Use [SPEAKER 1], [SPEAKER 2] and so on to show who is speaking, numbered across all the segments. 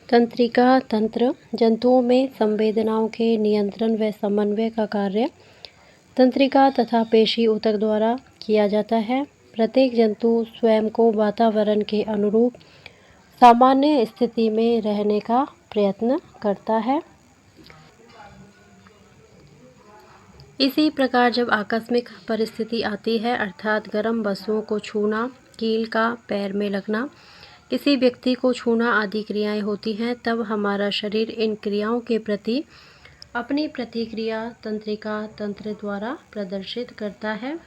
[SPEAKER 1] तंत्रिका तंत्र जंतुओं में संवेदनाओं के नियंत्रण व समन्वय का कार्य तंत्रिका तथा पेशी ऊतक द्वारा किया जाता है। प्रत्येक जंतु स्वयं को वातावरण के अनुरूप सामान्य स्थिति में रहने का प्रयत्न करता है। इसी प्रकार जब आकस्मिक परिस्थिति आती है, अर्थात गर्म वस्तुओं को छूना, कील का पैर में लगना, किसी व्यक्ति को छूना आदि क्रियाएं होती हैं, तब हमारा शरीर इन क्रियाओं के प्रति अपनी प्रतिक्रिया तंत्रिका तंत्र द्वारा प्रदर्शित करता है।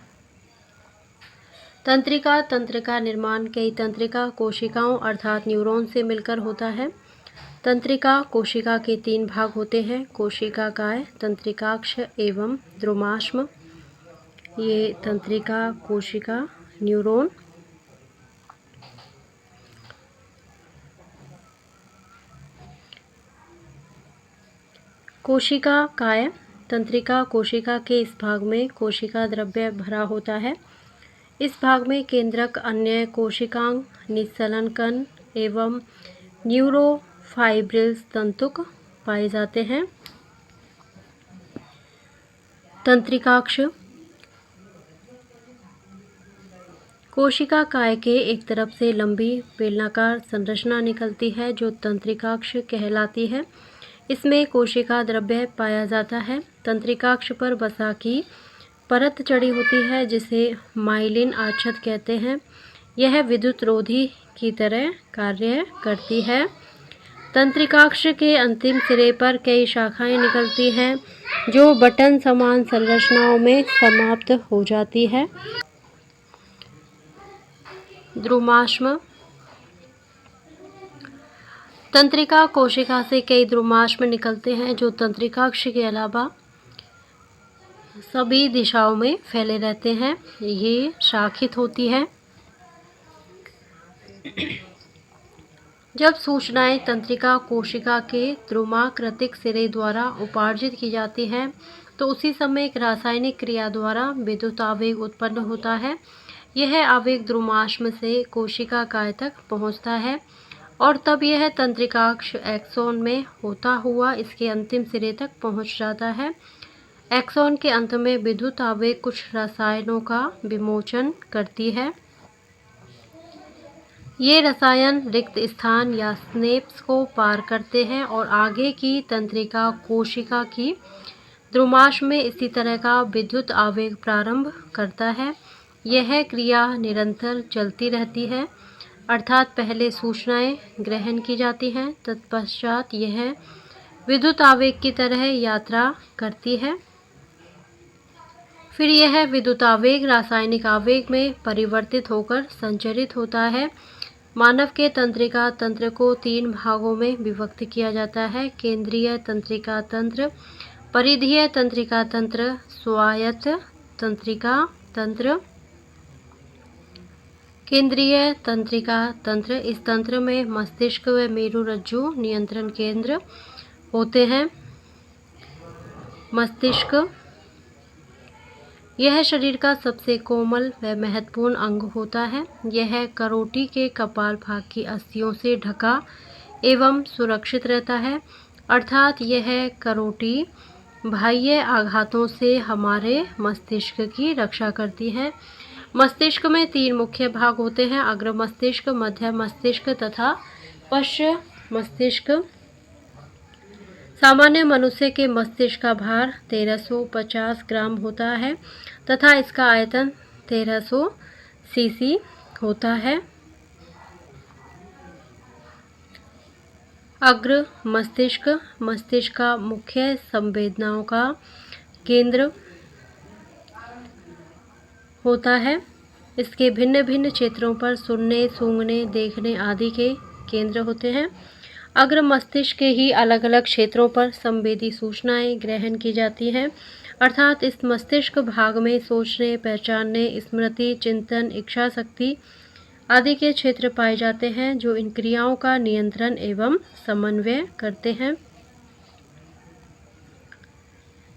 [SPEAKER 1] तंत्रिका तंत्र का निर्माण कई तंत्रिका कोशिकाओं अर्थात न्यूरॉन से मिलकर होता है। तंत्रिका कोशिका के 3 भाग होते हैं, कोशिकाकाय, तंत्रिकाक्ष एवं द्रुमाश्म। ये तंत्रिका कोशिका न्यूरॉन कोशिकाकाय तंत्रिका कोशिका के इस भाग में कोशिका द्रव्य भरा होता है। इस भाग में केंद्रक, अन्य कोशिकांग, निस्सलन कण एवं न्यूरोफाइब्रिल्स तंतुक पाए जाते हैं। तंत्रिकाक्ष कोशिकाकाय के एक तरफ से लंबी बेलनाकार संरचना निकलती है जो तंत्रिकाक्ष कहलाती है। इसमें कोशिका द्रव्य पाया जाता है। तंत्रिकाक्ष पर वसा की परत चढ़ी होती है जिसे माइलिन आच्छद कहते हैं। यह विद्युत रोधी की तरह कार्य करती है। तंत्रिकाक्ष के अंतिम सिरे पर कई शाखाएं निकलती हैं जो बटन समान संरचनाओं में समाप्त हो जाती है। द्रुमाश्म तंत्रिका कोशिका से कई द्रुमाश्म निकलते हैं जो तंत्रिकाक्ष के अलावा सभी दिशाओं में फैले रहते हैं। ये शाखित होती है। जब सूचनाएं तंत्रिका कोशिका के द्रुमाकृतिक सिरे द्वारा उपार्जित की जाती हैं तो उसी समय एक रासायनिक क्रिया द्वारा विद्युत आवेग उत्पन्न होता है। यह आवेग द्रुमाश्म से कोशिकाकाय तक पहुंचता है और तब यह तंत्रिकाक्ष एक्सोन में होता हुआ इसके अंतिम सिरे तक पहुंच जाता है। एक्सोन के अंत में विद्युत आवेग कुछ रसायनों का विमोचन करती है। ये रसायन रिक्त स्थान या स्नेप्स को पार करते हैं और आगे की तंत्रिका कोशिका की द्रुमाश्म में इसी तरह का विद्युत आवेग प्रारंभ करता है। यह क्रिया निरंतर चलती रहती है, अर्थात पहले सूचनाएं ग्रहण की जाती हैं, तत्पश्चात यह विद्युत आवेग की तरह यात्रा करती है। फिर यह विद्युत आवेग रासायनिक आवेग में परिवर्तित होकर संचरित होता है। मानव के तंत्रिका तंत्र को 3 भागों में विभक्त किया जाता है, केंद्रीय तंत्रिका तंत्र, परिधीय तंत्रिका तंत्र, स्वायत्त तंत्रिका तंत्र। केंद्रीय तंत्रिका तंत्र, इस तंत्र में मस्तिष्क व मेरुरज्जु नियंत्रण केंद्र होते हैं। मस्तिष्क यह शरीर का सबसे कोमल व महत्वपूर्ण अंग होता है। यह करोटी के कपाल भाग की अस्थियों से ढका एवं सुरक्षित रहता है, अर्थात यह करोटी बाह्य आघातों से हमारे मस्तिष्क की रक्षा करती है। मस्तिष्क में 3 मुख्य भाग होते हैं, अग्र मस्तिष्क, मध्य मस्तिष्क तथा पश्च मस्तिष्क। सामान्य मनुष्य के मस्तिष्क का भार 1350 ग्राम होता है तथा इसका आयतन 1300 सीसी होता है। अग्र मस्तिष्क मस्तिष्क का मुख्य संवेदनाओं का केंद्र होता है। इसके भिन्न भिन्न क्षेत्रों पर सुनने, सूंघने, देखने आदि के केंद्र होते हैं। अग्र मस्तिष्क के ही अलग अलग क्षेत्रों पर संवेदी सूचनाएं ग्रहण की जाती हैं, अर्थात इस मस्तिष्क भाग में सोचने, पहचानने, स्मृति, चिंतन, इच्छा शक्ति आदि के क्षेत्र पाए जाते हैं जो इन क्रियाओं का नियंत्रण एवं समन्वय करते हैं।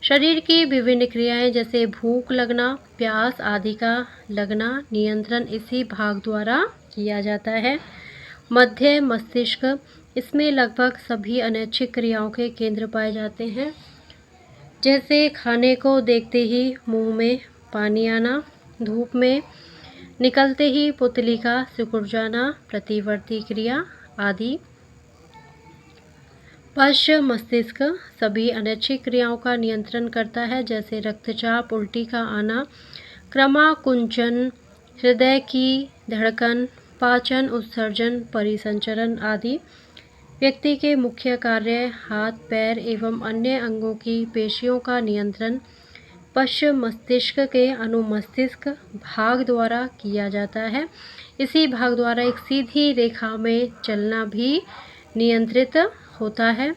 [SPEAKER 1] शरीर की विभिन्न क्रियाएं जैसे भूख लगना, प्यास आदि का लगना नियंत्रण इसी भाग द्वारा किया जाता है। मध्य मस्तिष्क इसमें लगभग सभी अनैच्छिक क्रियाओं के केंद्र पाए जाते हैं, जैसे खाने को देखते ही मुंह में पानी आना, धूप में निकलते ही पुतली का सिकुड़ जाना, प्रतिवर्ती क्रिया आदि। पश्च मस्तिष्क सभी अनैच्छिक क्रियाओं का नियंत्रण करता है, जैसे रक्तचाप, उल्टी का आना, क्रमाकुंचन, हृदय की धड़कन, पाचन, उत्सर्जन, परिसंचरण आदि। व्यक्ति के मुख्य कार्य हाथ, पैर एवं अन्य अंगों की पेशियों का नियंत्रण पश्च मस्तिष्क के अनुमस्तिष्क भाग द्वारा किया जाता है। इसी भाग द्वारा एक सीधी रेखा में चलना भी नियंत्रित होता है।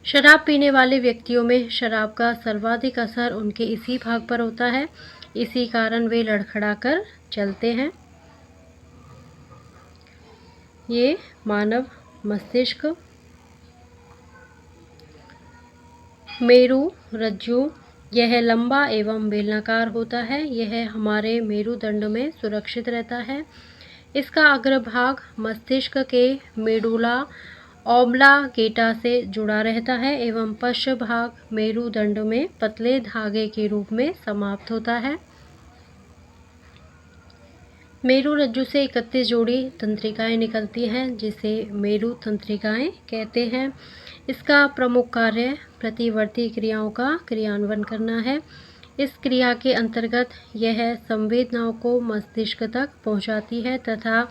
[SPEAKER 1] शराब पीने वाले व्यक्तियों में शराब का सर्वाधिक असर उनके इसी भाग पर होता है, इसी कारण वे लड़खड़ाकर चलते हैं। ये मानव मस्तिष्क। मेरु रज्जु, यह लंबा एवं बेलनाकार होता है। यह हमारे मेरुदंड में सुरक्षित रहता है। इसका अग्रभाग मस्तिष्क के मेडुला ऑब्लांगेटा से जुड़ा रहता है एवं पश्च भाग मेरुदंड में पतले धागे के रूप में समाप्त होता है। मेरु रज्जु से 31 जोड़ी तंत्रिकाएं निकलती हैं, जिसे मेरु तंत्रिकाएं कहते हैं। इसका प्रमुख कार्य प्रतिवर्ती क्रियाओं का क्रियान्वयन करना है। इस क्रिया के अंतर्गत यह संवेदनाओं को मस्तिष्क तक पहुंचाती है तथा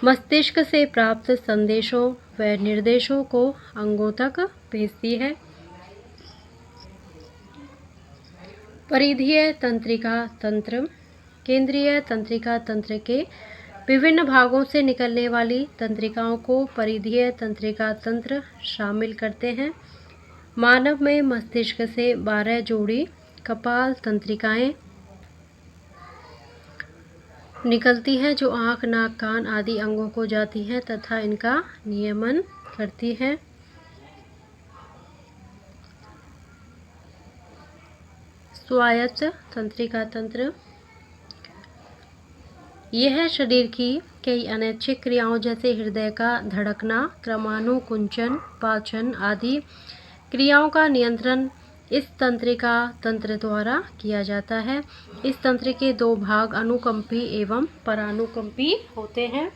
[SPEAKER 1] मस्तिष्क से प्राप्त संदेशों व निर्देशों को अंगों तक भेजती है। परिधीय तंत्रिका तंत्र, केंद्रीय तंत्रिका तंत्र के विभिन्न भागों से निकलने वाली तंत्रिकाओं को परिधीय तंत्रिका तंत्र शामिल करते हैं। मानव में मस्तिष्क से 12 जोड़ी कपाल तंत्रिकाएं निकलती हैं, जो आँख, नाक, कान आदि अंगों को जाती हैं तथा इनका नियमन करती हैं। स्वायत्त तंत्रिका तंत्र, यह शरीर की कई अनैच्छिक क्रियाओं जैसे हृदय का धड़कना, क्रमानुकुंचन, पाचन आदि क्रियाओं का नियंत्रण इस तंत्रिका तंत्र द्वारा किया जाता है। इस तंत्र के 2 भाग अनुकंपी एवं परानुकंपी होते हैं।